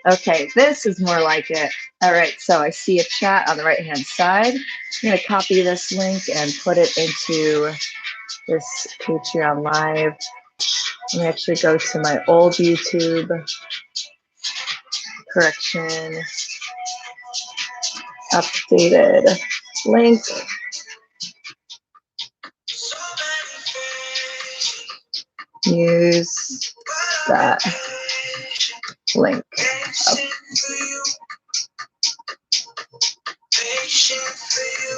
Okay, this is more like it. All right, so I see a chat on the right-hand side. I'm gonna copy this link and put it into this Patreon Live. Let me actually go to my old YouTube. Correction. Updated link. Use that link up.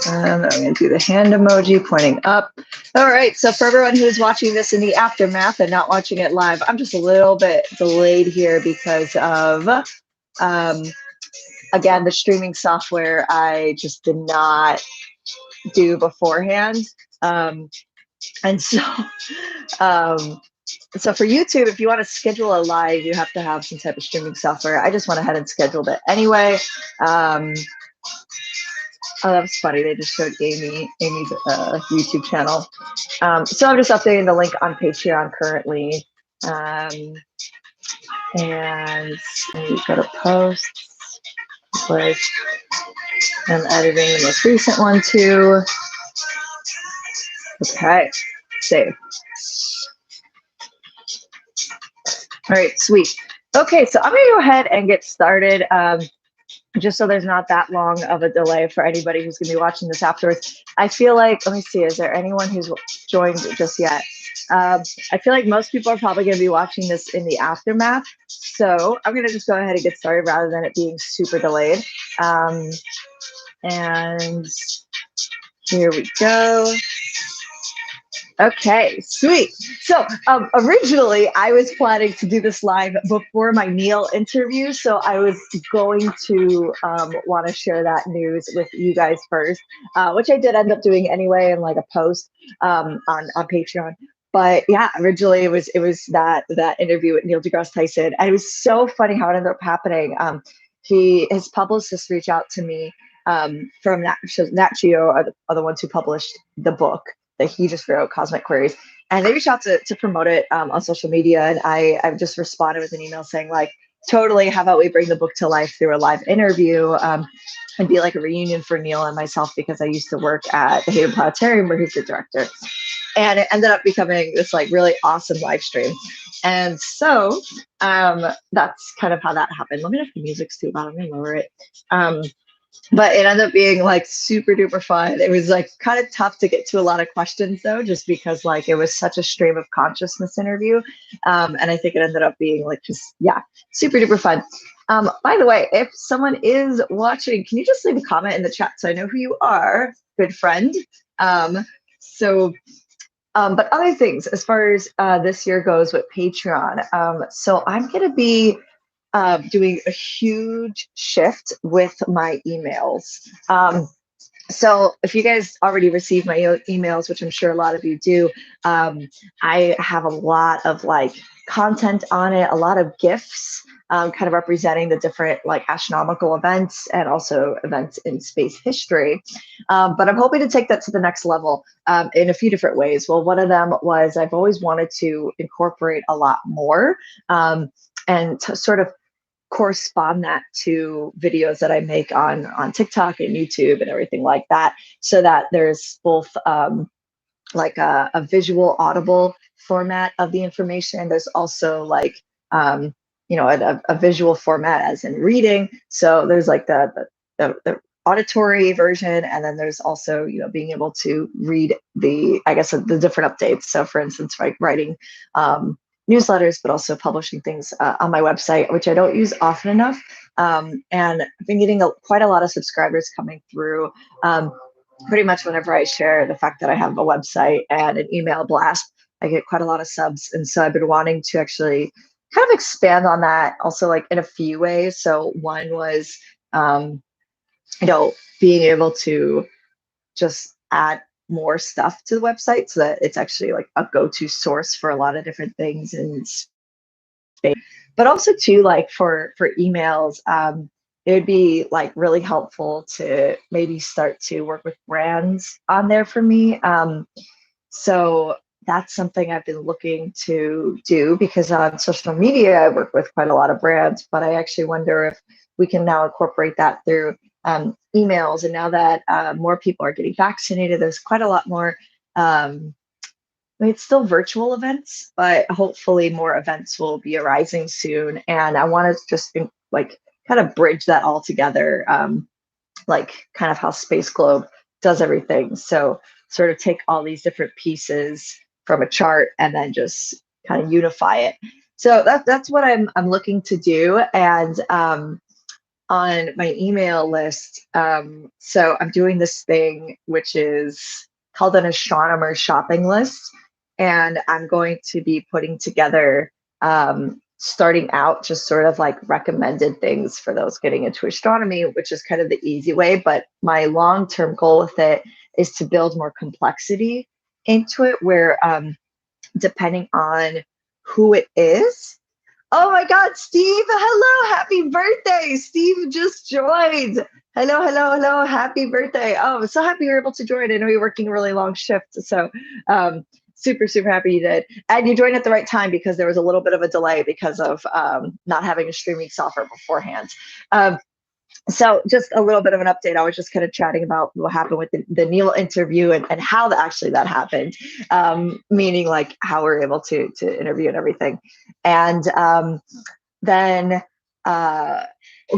And I'm going to do the hand emoji pointing up. All right, so for everyone who's watching this in the aftermath and not watching it live, I'm just a little bit delayed here because of, again, the streaming software I just did not do beforehand. And so, so for YouTube, if you want to schedule a live, you have to have some type of streaming software. I just went ahead and scheduled it anyway. Oh, that was funny. They just showed Amy's YouTube channel. So I'm just updating the link on Patreon currently. And you go to posts. Like, I'm editing the most recent one too. Okay, save. All right, sweet. Okay, so I'm gonna go ahead and get started. Just so there's not that long of a delay for anybody who's going to be watching this afterwards. I feel like, let me see, is there anyone who's joined just yet? I feel like most people are probably going to be watching this in the aftermath. So I'm going to just go ahead and get started rather than it being super delayed. And here we go. Okay, sweet. So originally I was planning to do this live before my Neil interview. So I was going to want to share that news with you guys first, which I did end up doing anyway in like a post on Patreon. But yeah, originally it was that interview with Neil deGrasse Tyson. And it was so funny how it ended up happening. His publicist reached out to me from Nat Geo are the ones who published the book that he just wrote, Cosmic Queries. And they reached out to promote it on social media. And I've just responded with an email saying like, totally, how about we bring the book to life through a live interview and be like a reunion for Neil and myself, because I used to work at the Hayden Planetarium where he's the director. And it ended up becoming this like really awesome live stream. And so that's kind of how that happened. Let me know if the music's too loud. I'm gonna lower it. But it ended up being like super duper fun. It was like kind of tough to get to a lot of questions though, just because like it was such a stream of consciousness interview. And I think it ended up being like just, yeah, super duper fun. By the way, if someone is watching, can you just leave a comment in the chat so I know who you are, good friend? But other things as far as this year goes with Patreon. So I'm going to be doing a huge shift with my emails. So if you guys already received my emails, which I'm sure a lot of you do, I have a lot of like content on it, a lot of GIFs, kind of representing the different like astronomical events and also events in space history. But I'm hoping to take that to the next level in a few different ways. Well, one of them was I've always wanted to incorporate a lot more and to sort of correspond that to videos that I make on TikTok and YouTube and everything like that, so that there's both like a visual audible format of the information. There's also like a visual format as in reading. So there's like the auditory version, and then there's also being able to read the different updates. So for instance, like writing newsletters, but also publishing things on my website, which I don't use often enough. And I've been getting quite a lot of subscribers coming through pretty much whenever I share the fact that I have a website and an email blast. I get quite a lot of subs. And so I've been wanting to actually kind of expand on that also like in a few ways. So one was, being able to just add more stuff to the website so that it's actually like a go-to source for a lot of different things in space. But also too, like for emails, it would be like really helpful to maybe start to work with brands on there for me. So that's something I've been looking to do because on social media, I work with quite a lot of brands, but I actually wonder if we can now incorporate that through emails. And now that more people are getting vaccinated, there's quite a lot more. I mean, it's still virtual events, but hopefully more events will be arising soon. And I want to just like kind of bridge that all together, like kind of how Space Globe does everything. So sort of take all these different pieces from a chart and then just kind of unify it. So that's what I'm looking to do. And on my email list, so I'm doing this thing which is called an astronomer shopping list, and I'm going to be putting together starting out just sort of like recommended things for those getting into astronomy, which is kind of the easy way. But my long-term goal with it is to build more complexity into it, where depending on who it is. Oh my God, Steve, hello, happy birthday. Steve just joined. Hello, hello, hello, happy birthday. Oh, I'm so happy you're able to join. I know you're working a really long shift. So super, super happy you did. And you joined at the right time because there was a little bit of a delay because of not having a streaming software beforehand. So just a little bit of an update. I was just kind of chatting about what happened with the Neil interview and how actually that happened, meaning like how we're able to interview and everything. And then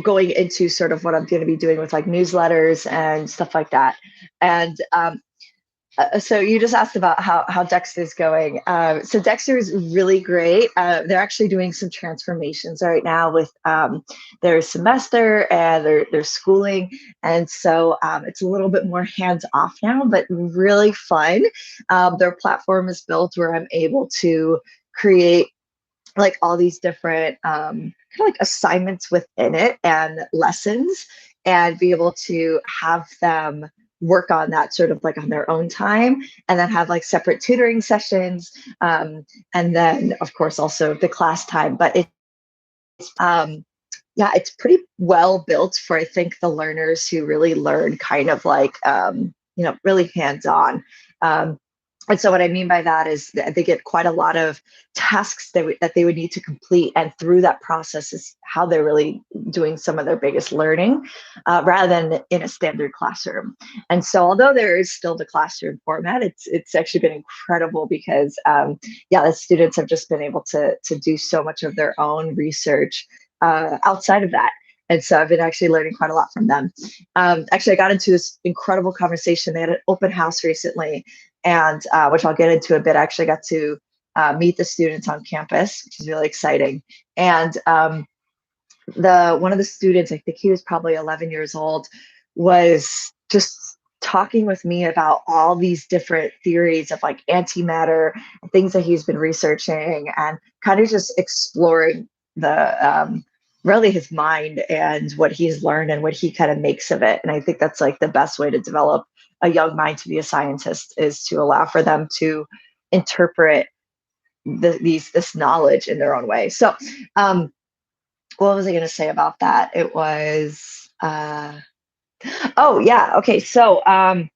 going into sort of what I'm going to be doing with like newsletters and stuff like that. And so you just asked about how Dexter's going. So Dexter is really great. They're actually doing some transformations right now with their semester and their schooling. And so it's a little bit more hands off now, but really fun. Their platform is built where I'm able to create like all these different kind of like assignments within it and lessons, and be able to have them work on that sort of like on their own time, and then have like separate tutoring sessions, and then of course also the class time. But yeah, it's pretty well built for, I think, the learners who really learn kind of like really hands on. And so what I mean by that is that they get quite a lot of tasks that they would need to complete. And through that process is how they're really doing some of their biggest learning, rather than in a standard classroom. And so although there is still the classroom format, it's actually been incredible because, the students have just been able to do so much of their own research outside of that. And so I've been actually learning quite a lot from them. Actually, I got into this incredible conversation. They had an open house recently, and which I'll get into a bit. I actually got to meet the students on campus, which is really exciting. And the one of the students, I think he was probably 11 years old, was just talking with me about all these different theories of like antimatter, things that he's been researching, and kind of just exploring the really his mind and what he's learned and what he kind of makes of it. And I think that's like the best way to develop a young mind to be a scientist, is to allow for them to interpret this knowledge in their own way. So what was I going to say about that? It was oh yeah, okay. So I'm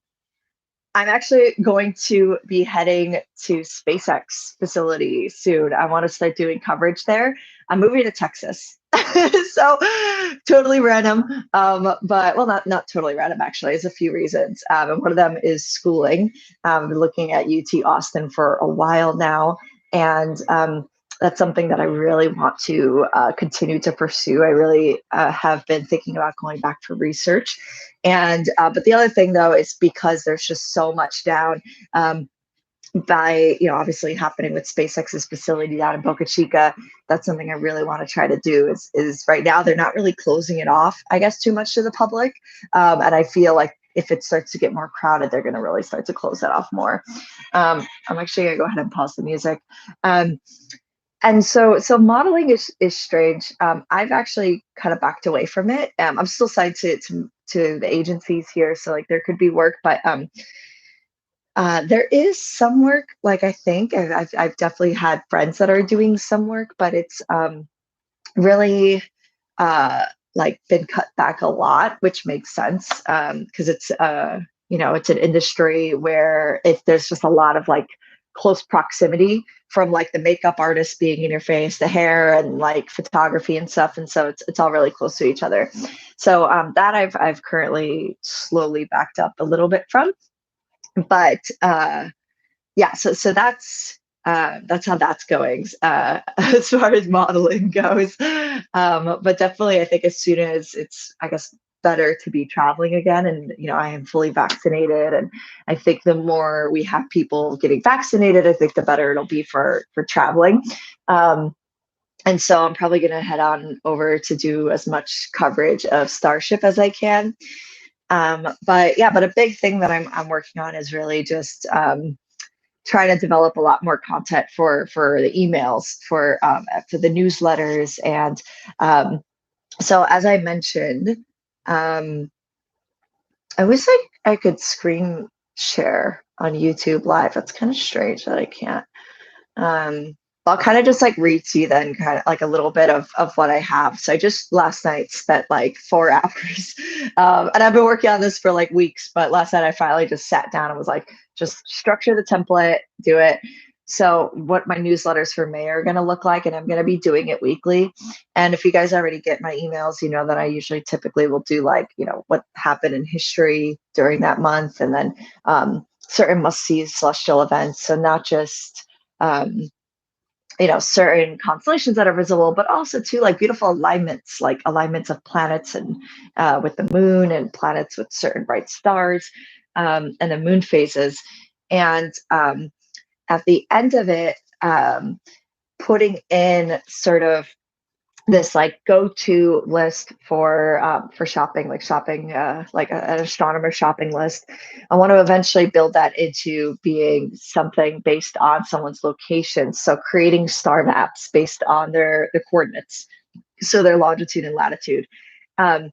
actually going to be heading to SpaceX facility soon. I want to start doing coverage there. I'm moving to Texas. So totally random, but well, not totally random actually. There's a few reasons, and one of them is schooling. I've been looking at UT Austin for a while now, and that's something that I really want to continue to pursue. I really have been thinking about going back for research, and but the other thing though is because there's just so much down. By obviously happening with SpaceX's facility down in Boca Chica, that's something I really want to try to do. Is right now they're not really closing it off, I guess, too much to the public, and I feel like if it starts to get more crowded, they're going to really start to close that off more. I'm actually going to go ahead and pause the music. And so modeling is strange. I've actually kind of backed away from it. I'm still signed to the agencies here, so like there could be work, but there is some work. Like I think I've definitely had friends that are doing some work, but it's really like been cut back a lot, which makes sense, because it's it's an industry where if there's just a lot of like close proximity from like the makeup artist being in your face, the hair and like photography and stuff. And so it's all really close to each other. So that I've currently slowly backed up a little bit from, but yeah, so that's how that's going as far as modeling goes. But definitely, I think as soon as it's, I guess, better to be traveling again, and I am fully vaccinated, and I think the more we have people getting vaccinated, I think the better it'll be for traveling. Um, and so I'm probably going to head on over to do as much coverage of Starship as I can. But yeah, but a big thing that I'm working on is really just try to develop a lot more content for the emails, for the newsletters. And so as I mentioned, um, I wish I could screen share on YouTube Live. That's kind of strange that I can't. um, I'll kind of just like read to you then kind of like a little bit of what I have. So I just last night spent like 4 hours, and I've been working on this for like weeks, but last night I finally just sat down and was like, just structure the template, do it. So what my newsletters for May are going to look like, and I'm going to be doing it weekly. And if you guys already get my emails, you know that I usually typically will do like, what happened in history during that month, and then certain must-see celestial events. So not just um, certain constellations that are visible, but also too like beautiful alignments, like alignments of planets and with the moon, and planets with certain bright stars, and the moon phases. And at the end of it, putting in sort of this like go-to list for shopping, like shopping, like an astronomer shopping list. I want to eventually build that into being something based on someone's location. So creating star maps based on their coordinates, so their longitude and latitude, um,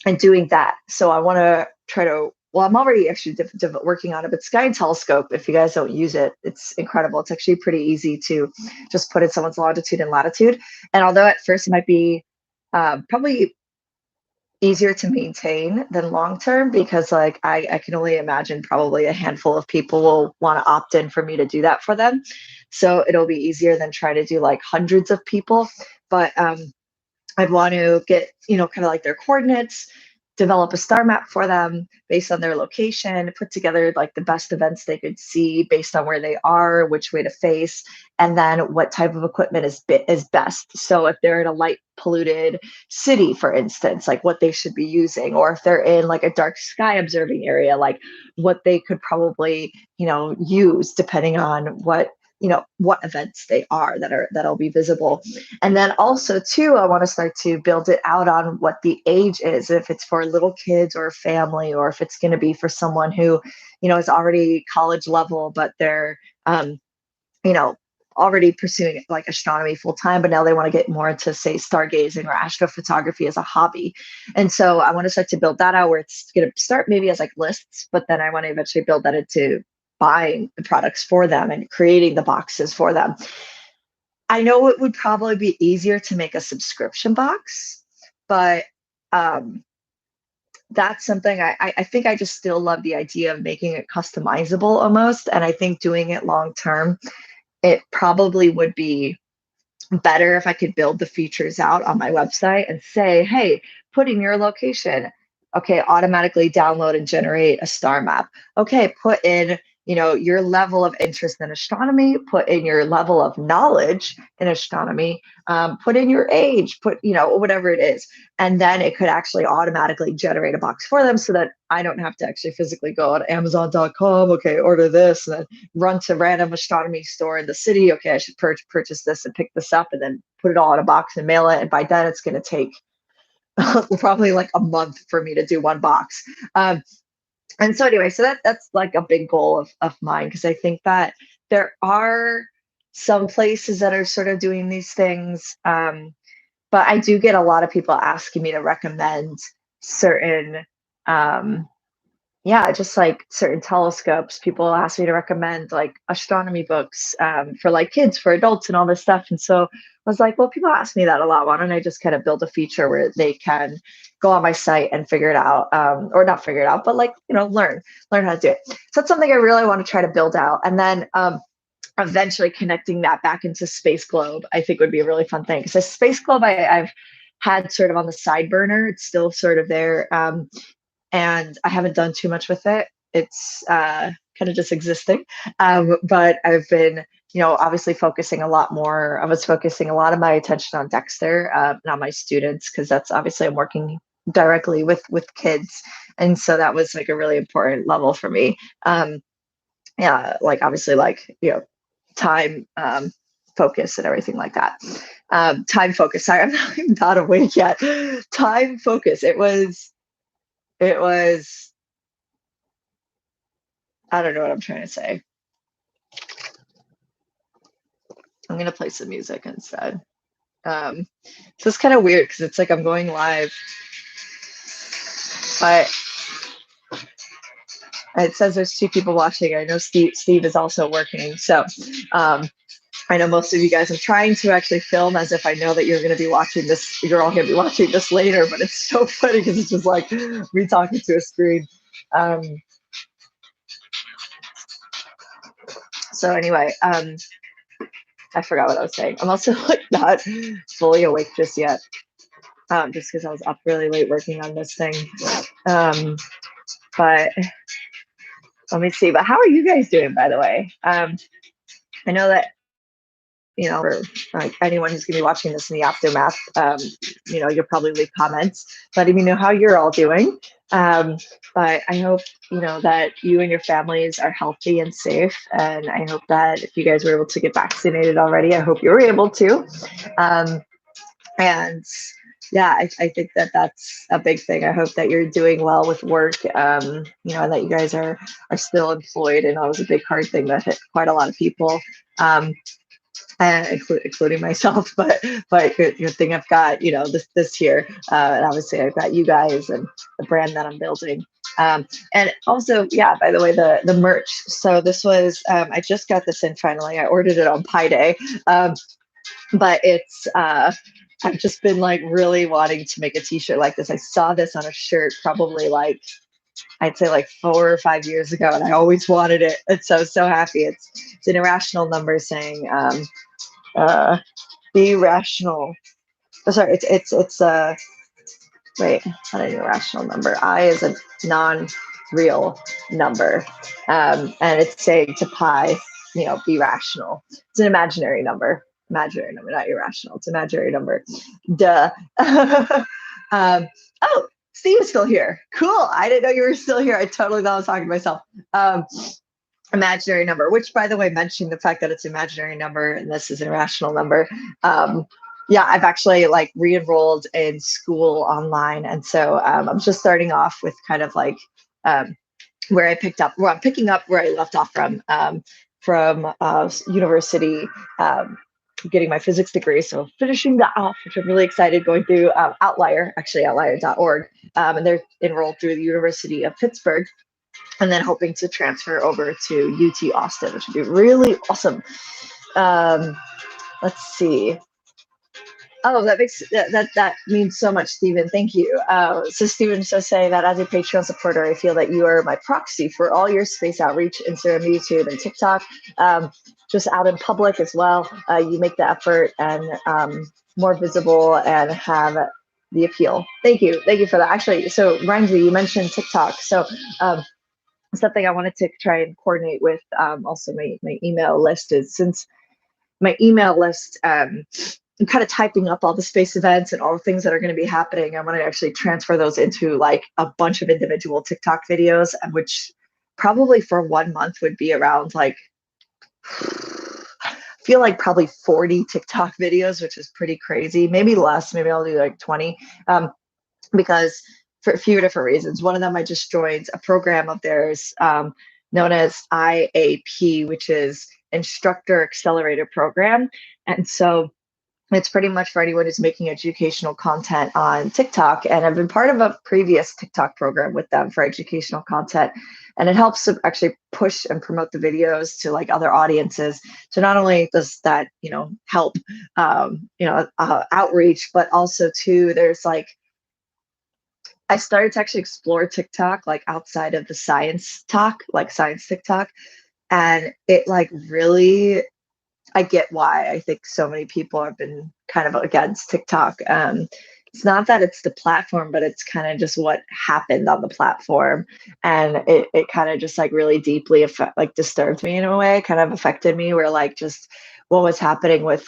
and doing that. So I want to try to. Well, I'm already actually working on it, but Sky Telescope, if you guys don't use it, it's incredible. It's actually pretty easy to just put in someone's longitude and latitude. And although at first it might be probably easier to maintain than long term, because like I can only imagine probably a handful of people will want to opt in for me to do that for them. So it'll be easier than try to do like hundreds of people. But I'd want to get, kind of like their coordinates, develop a star map for them based on their location, put together like the best events they could see based on where they are, which way to face, and then what type of equipment is best. So if they're in a light polluted city, for instance, like what they should be using, or if they're in like a dark sky observing area, like what they could probably, use depending on what events they are that'll be visible. And then also too, I want to start to build it out on what the age is, if it's for little kids or a family, or if it's going to be for someone who, is already college level, but they're, you know, already pursuing like astronomy full time, but now they want to get more into say stargazing or astrophotography as a hobby. And so I want to start to build that out, where it's going to start maybe as like lists, but then I want to eventually build that into buying the products for them and creating the boxes for them. I know it would probably be easier to make a subscription box, but um, that's something I think I just still love the idea of making it customizable almost. And I think doing it long term, it probably would be better if I could build the features out on my website and say, hey, put in your location. Okay, automatically download and generate a star map. Okay, put in, your level of interest in astronomy, put in your level of knowledge in astronomy, put in your age, put, whatever it is. And then it could actually automatically generate a box for them, so that I don't have to actually physically go on Amazon.com. Okay, order this, and then run to random astronomy store in the city. Okay, I should purchase this and pick this up, and then put it all in a box and mail it. And by then it's going to take probably like a month for me to do one box. And so anyway, so that's like a big goal of mine, because I think that there are some places that are sort of doing these things. But I do get a lot of people asking me to recommend certain yeah, just like certain telescopes. People ask me to recommend like astronomy books for like kids, for adults, and all this stuff. And so I was like, well, people ask me that a lot. Why don't I just kind of build a feature where they can go on my site and figure it out, or not figure it out, but like, learn how to do it. So that's something I really want to try to build out. And then eventually connecting that back into Space Globe, I think would be a really fun thing. Because Space Globe, I've had sort of on the side burner. It's still sort of there. And I haven't done too much with it. It's kind of just existing. But I've been, obviously focusing a lot more. I was focusing a lot of my attention on Dexter, not my students, because that's obviously I'm working directly with kids, and so that was like a really important level for me. Yeah, like obviously, like time focus and everything like that. Time focus. Sorry, I'm not awake yet. Time focus. It was, I don't know what I'm trying to say. I'm going to play some music instead. So it's kind of weird because it's like I'm going live, but it says there's two people watching. I know Steve is also working. So I know most of you guys, I'm trying to actually film as if I know that you're going to be watching this. You're all going to be watching this later, but it's so funny because it's just like me talking to a screen. So anyway, I forgot what I was saying. I'm also like not fully awake just yet, just because I was up really late working on this thing. But let me see. But how are you guys doing, by the way? I know that for like anyone who's going to be watching this in the aftermath, you'll probably leave comments letting me know how you're all doing. But I hope that you and your families are healthy and safe, and I hope that if you guys were able to get vaccinated already, I hope you were able to. And yeah, I think that that's a big thing. I hope that you're doing well with work, and that you guys are still employed. And that was a big hard thing that hit quite a lot of people, including myself. But good thing I've got this here, and obviously I've got you guys and the brand that I'm building. And also, yeah, by the way, the merch. So this was I just got this in finally. I ordered it on Pi Day, but it's I've just been like really wanting to make a t-shirt like this. I saw this on a shirt probably like I'd say like 4 or 5 years ago, and I always wanted it. And so happy. It's an irrational number saying be rational. Oh, sorry, it's wait, not an irrational number. I is a non-real number. And it's saying to pi, be rational. It's an imaginary number. Imaginary number, not irrational. It's an imaginary number. Duh. Oh, Steve is still here. Cool. I didn't know you were still here. I totally thought I was talking to myself. Imaginary number, which by the way, mentioning the fact that it's an imaginary number and this is an irrational number. Yeah, I've actually like re-enrolled in school online. And so I'm just starting off with kind of like where I'm picking up where I left off from university, getting my physics degree. So finishing that off, which I'm really excited, going through Outlier, actually outlier.org. And they're enrolled through the University of Pittsburgh, and then hoping to transfer over to UT Austin, which would be really awesome. Let's see. Oh, that means so much, Stephen. Thank you. So Stephen just saying that as a Patreon supporter, I feel that you are my proxy for all your space outreach, Instagram, YouTube, and TikTok, just out in public as well. You make the effort and more visible and have the appeal. Thank you for that. Actually, so Ramsey, you mentioned TikTok. So something I wanted to try and coordinate with also my email list is, since my email list, I'm kind of typing up all the space events and all the things that are going to be happening. I want to actually transfer those into like a bunch of individual TikTok videos, which probably for 1 month would be around like, I feel like probably 40 TikTok videos, which is pretty crazy. Maybe less, maybe I'll do like 20, because for a few different reasons. One of them, I just joined a program of theirs known as IAP, which is Instructor Accelerator Program. And so it's pretty much for anyone who's making educational content on TikTok. And I've been part of a previous TikTok program with them for educational content. And it helps to actually push and promote the videos to like other audiences. So not only does that, help, outreach, but also too, there's like, I started to actually explore TikTok like outside of the science talk, like science TikTok, And it like really, I get why I think so many people have been kind of against TikTok. It's not that it's the platform, but it's kind of just what happened on the platform, and it kind of just like really deeply like disturbed me in a way, kind of affected me. Where like just what was happening with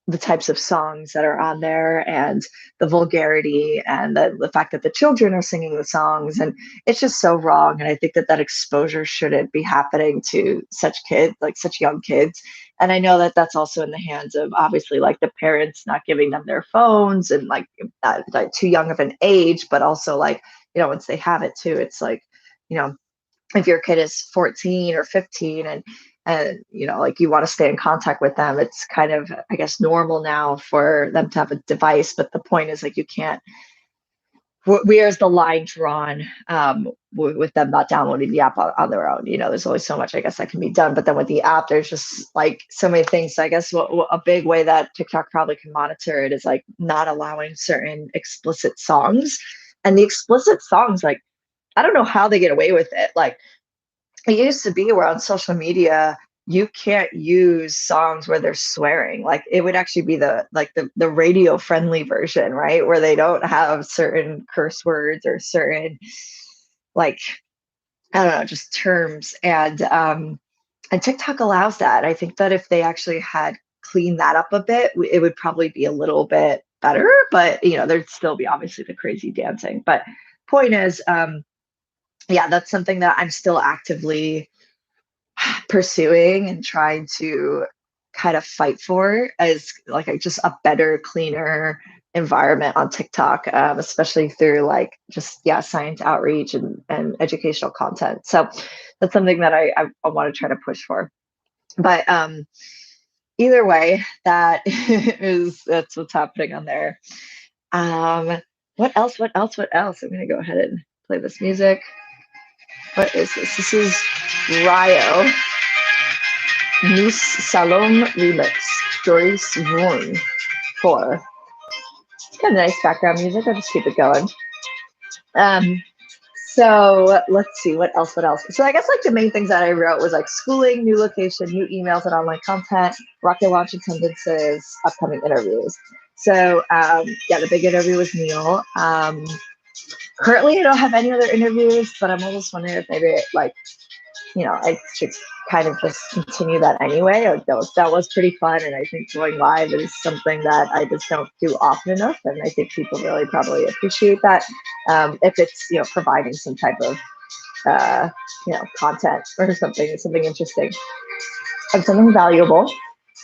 the types of songs that are on there, and the vulgarity, and the fact that the children are singing the songs, and it's just so wrong. And I think that that exposure shouldn't be happening to such kids, like such young kids. And I know that that's also in the hands of obviously like the parents not giving them their phones, and like too young of an age, but also like, once they have it too, it's like, you know, if your kid is 14 or 15, and like you want to stay in contact with them, it's kind of, I guess, normal now for them to have a device. But the point is like, you can't, where's the line drawn, with them not downloading the app on their own? There's only so much, I guess, that can be done. But then with the app, there's just like so many things. So I guess what a big way that TikTok probably can monitor it is like not allowing certain explicit songs. And the explicit songs, like, I don't know how they get away with it. Like, it used to be where on social media you can't use songs where they're swearing. Like, it would actually be the radio friendly version, right, where they don't have certain curse words or certain, like, I don't know, just terms. And TikTok allows that. I think that if they actually had cleaned that up a bit, it would probably be a little bit better. But there'd still be obviously the crazy dancing. But point is, yeah, that's something that I'm still actively pursuing and trying to kind of fight for, as like just a better, cleaner environment on TikTok, especially through like just, yeah, science outreach and educational content. So that's something that I want to try to push for. But either way, that's what's happening on there. What else? What else? What else? I'm gonna go ahead and play this music. What is this? This is Ryo. Miss Salom Remix, Joyce Vorn 4. It's got a nice background music. I'll just keep it going. Um, so let's see, what else? What else? So I guess like the main things that I wrote was like schooling, new location, new emails and online content, rocket launch attendances, upcoming interviews. So yeah, the big interview was Neil. Currently, I don't have any other interviews, but I'm almost wondering if maybe like, I should kind of just continue that anyway. Like that was pretty fun, and I think going live is something that I just don't do often enough, and I think people really probably appreciate that, if it's providing some type of content or something interesting and something valuable.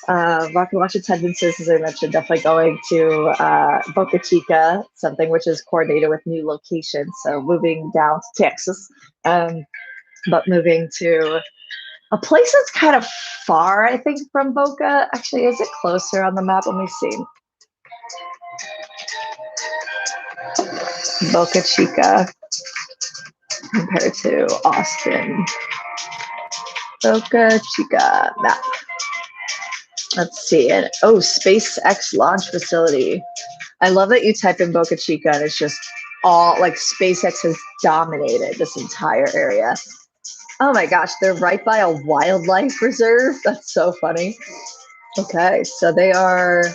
Rocket Watch attendances, as I mentioned, definitely going to Boca Chica, something which is coordinated with new locations. So moving down to Texas. But moving to a place that's kind of far, I think, from Boca. Actually, is it closer on the map? Let me see. Boca Chica compared to Austin. Boca Chica map. Let's see. And SpaceX launch facility. I love that you type in Boca Chica and it's just all like SpaceX has dominated this entire area. Oh my gosh, they're right by a wildlife reserve. That's so funny. Okay, so they are,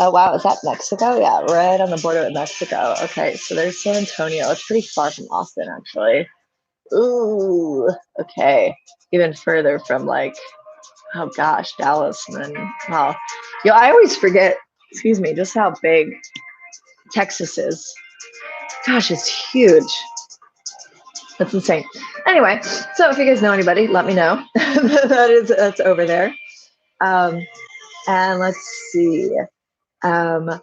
oh wow, is that Mexico? Yeah, right on the border with Mexico. Okay, so there's San Antonio. It's pretty far from Austin, actually. Ooh, okay. Even further from like, oh gosh, Dallas. And then, wow. I always forget, excuse me, just how big Texas is. Gosh, it's huge. That's insane. Anyway, so if you guys know anybody, let me know. That's over there. And let's see. Oh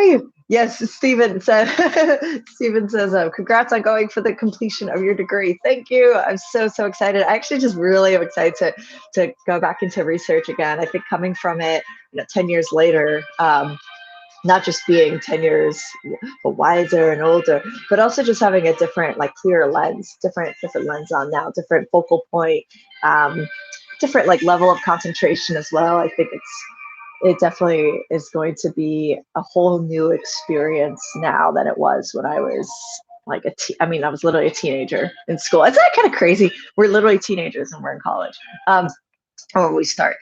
yay! Yes, Stephen said. Stephen says, "Congrats on going for the completion of your degree." Thank you. I'm so excited. I actually just really am excited to go back into research again. I think coming from it, 10 years later. Not just being 10 years wiser and older, but also just having a different, like, clearer lens, different lens on now, different focal point, different like level of concentration as well. I think it definitely is going to be a whole new experience now than it was when I was I mean, I was literally a teenager in school. Isn't that kind of crazy? We're literally teenagers and we're in college. Or we start.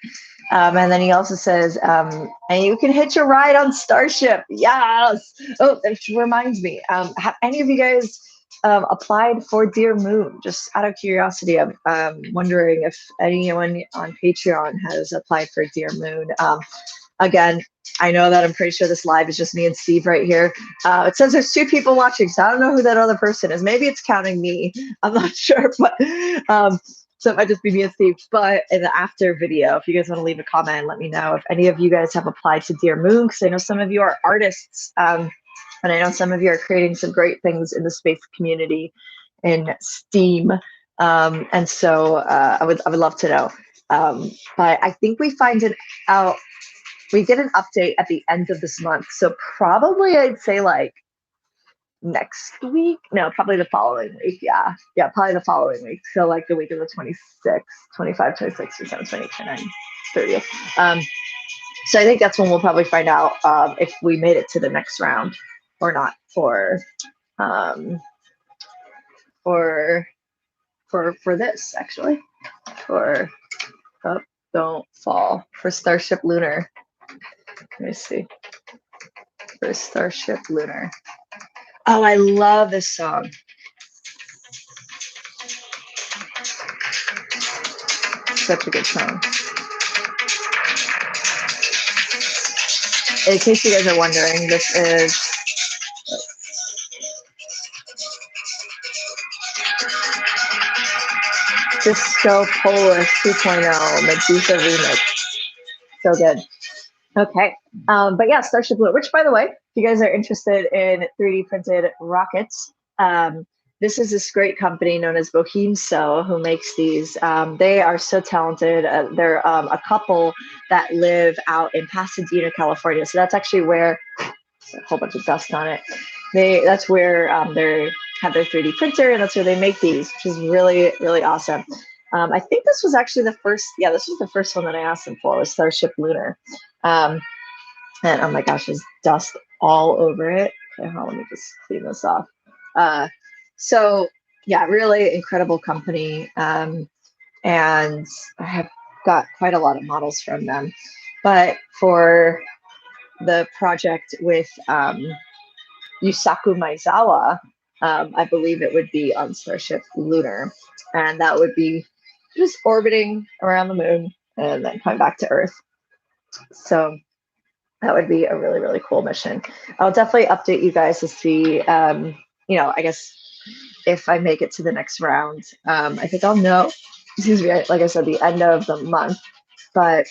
And then he also says, and you can hitch a ride on Starship. Yes. Oh, that reminds me. Have any of you guys applied for Dear Moon? Just out of curiosity, I'm wondering if anyone on Patreon has applied for Dear Moon. Again, I know that I'm pretty sure this live is just me and Steve right here. It says there's 2 people watching, so I don't know who that other person is. Maybe it's counting me. I'm not sure, but so it might just be me and Steve. But in the after video, if you guys want to leave a comment, let me know if any of you guys have applied to Dear Moon, because I know some of you are artists, and I know some of you are creating some great things in the space community in STEAM. And so I would love to know. But I think we find it out. We get an update at the end of this month. So probably I'd say like next week. No, probably the following week. Yeah, probably the following week. So like the week of the 26th, 25, 26, 27, 28, 29, 30th. So I think that's when we'll probably find out if we made it to the next round or not for this actually. For don't fall for Starship Lunar. Let me see. For Starship Lunar. Oh, I love this song. Such a good song. In case you guys are wondering, this is Disco Polish 2.0 Medusa remix. So good. Okay. But yeah, Starship Lunar, which by the way, if you guys are interested in 3D printed rockets, this is this great company known as Xoxo who makes these. They are so talented. They're a couple that live out in Pasadena, California. So that's actually where a whole bunch of dust on it. That's where they have their 3D printer, and that's where they make these, which is really, really awesome. I think this was actually the first. Yeah, this was the first one that I asked them for, was Starship Lunar. And oh my gosh, there's dust all over it. Okay, let me just clean this off. So yeah, really incredible company. And I have got quite a lot of models from them. But for the project with Yusaku Maezawa, I believe it would be on Starship Lunar. And that would be just orbiting around the moon and then coming back to Earth. So that would be a really, really cool mission. I'll definitely update you guys to see, I guess if I make it to the next round. I think I'll know, like I said, the end of the month. But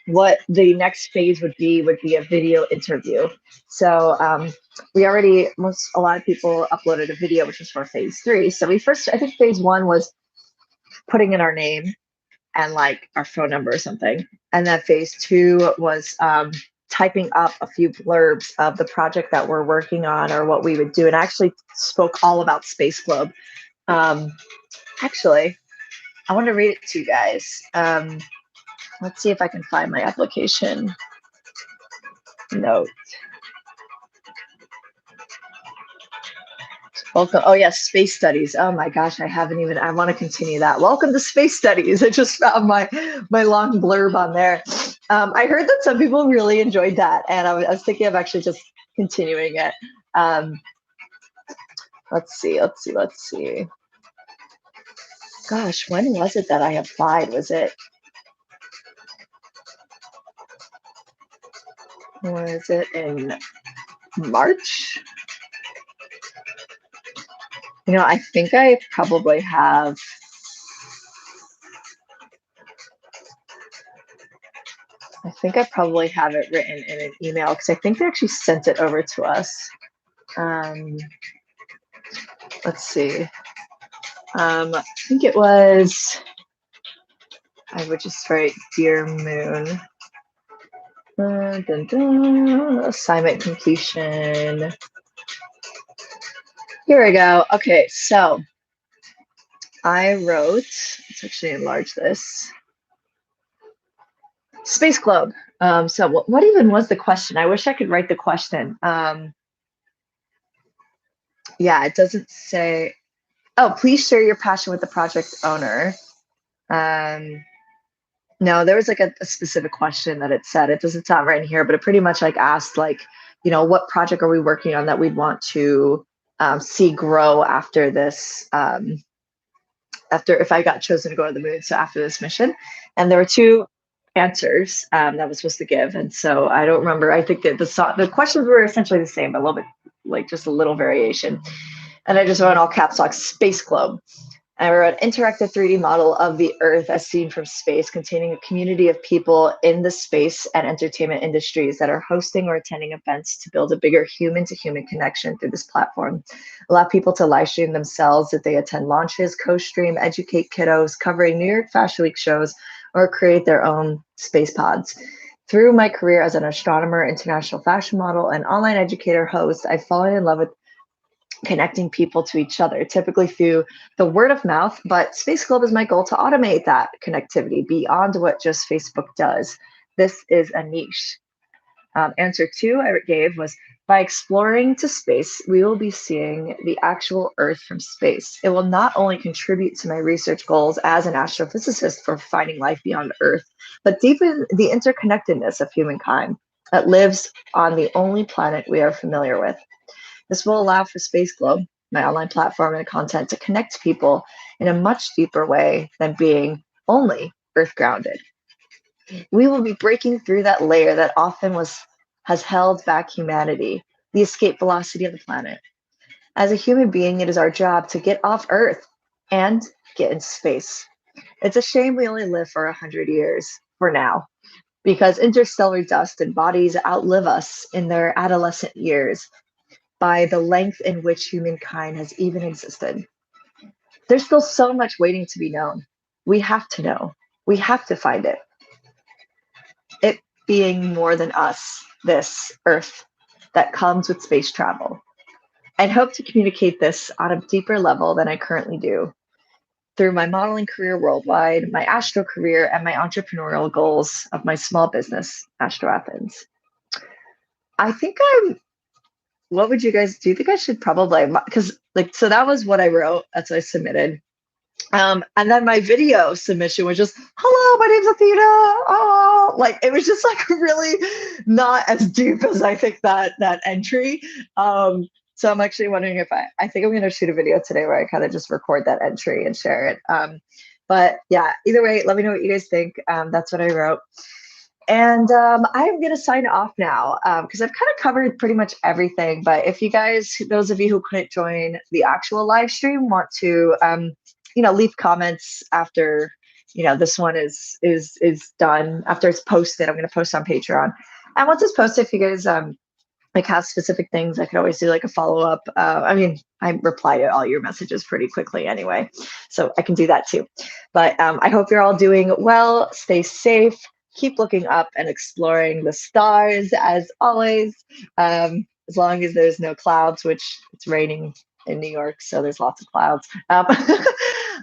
what the next phase would be a video interview. So a lot of people uploaded a video, which was for phase 3. So I think phase 1 was putting in our name and like our phone number or something. And then phase 2 was typing up a few blurbs of the project that we're working on or what we would do. And I actually spoke all about Space Globe. Actually, I want to read it to you guys. Let's see if I can find my application note. Welcome. Oh yes, space studies. Oh my gosh, I want to continue that. Welcome to space studies. I just found my long blurb on there. I heard that some people really enjoyed that, and I was thinking of actually just continuing it. Let's see. Gosh, when was it that I applied? Was it in March? I think I probably have. I think I probably have it written in an email because I think they actually sent it over to us. Let's see. I think it was. I would just write Dear Moon. Assignment completion. Here we go. Okay, so I wrote, let's actually enlarge this. Space Globe. So what even was the question? I wish I could write the question. Yeah, it doesn't say. Oh, please share your passion with the project owner. Um, no, there was like a specific question that it said. It doesn't sound right in here, but it pretty much like asked like, what project are we working on that we'd want to see grow after this, after if I got chosen to go to the moon, so after this mission. And there were two answers that I was supposed to give. And so I don't remember. I think that the questions were essentially the same, but a little bit like just a little variation. And I just wrote in all caps lock space globe. I wrote interactive 3D model of the Earth as seen from space, containing a community of people in the space and entertainment industries that are hosting or attending events to build a bigger human-to-human connection through this platform. Allow people to live stream themselves if they attend launches, co-stream, educate kiddos, covering New York Fashion Week shows, or create their own space pods. Through my career as an astronomer, international fashion model, and online educator host, I've fallen in love with connecting people to each other, typically through the word of mouth. But Space Globe is my goal to automate that connectivity beyond what just Facebook does. This is a niche. Answer two I gave was by exploring to space, we will be seeing the actual Earth from space. It will not only contribute to my research goals as an astrophysicist for finding life beyond Earth, but deepen the interconnectedness of humankind that lives on the only planet we are familiar with. This will allow for Space Globe, my online platform and content, to connect people in a much deeper way than being only Earth grounded. We will be breaking through that layer that often has held back humanity, the escape velocity of the planet. As a human being, it is our job to get off Earth and get in space. It's a shame we only live for 100 years for now, because interstellar dust and bodies outlive us in their adolescent years by the length in which humankind has even existed. There's still so much waiting to be known. We have to know. We have to find it. It being more than us, this Earth that comes with space travel. I hope to communicate this on a deeper level than I currently do through my modeling career worldwide, my astro career, and my entrepreneurial goals of my small business, Astro Athens. I think what would you guys do? You think I should probably, because like, so that was what I wrote. That's what I submitted. And then my video submission was just, hello, my name's Athena. Oh, like it was just like really not as deep as I think that entry. So I'm actually wondering if I think I'm gonna shoot a video today where I kind of just record that entry and share it. But yeah, either way, let me know what you guys think. That's what I wrote. And I'm going to sign off now because I've kind of covered pretty much everything. But if you guys, those of you who couldn't join the actual live stream, want to, leave comments after, this one is done. After it's posted, I'm going to post on Patreon. And once it's posted, if you guys like have specific things, I could always do like a follow up. I reply to all your messages pretty quickly anyway, so I can do that too. But I hope you're all doing well. Stay safe. Keep looking up and exploring the stars as always. As long as there's no clouds, which it's raining in New York, so there's lots of clouds.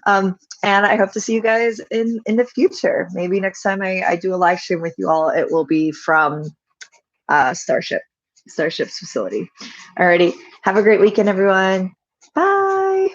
And I hope to see you guys in the future. Maybe next time I do a live stream with you all, it will be from Starship's facility. Alrighty. Have a great weekend, everyone. Bye.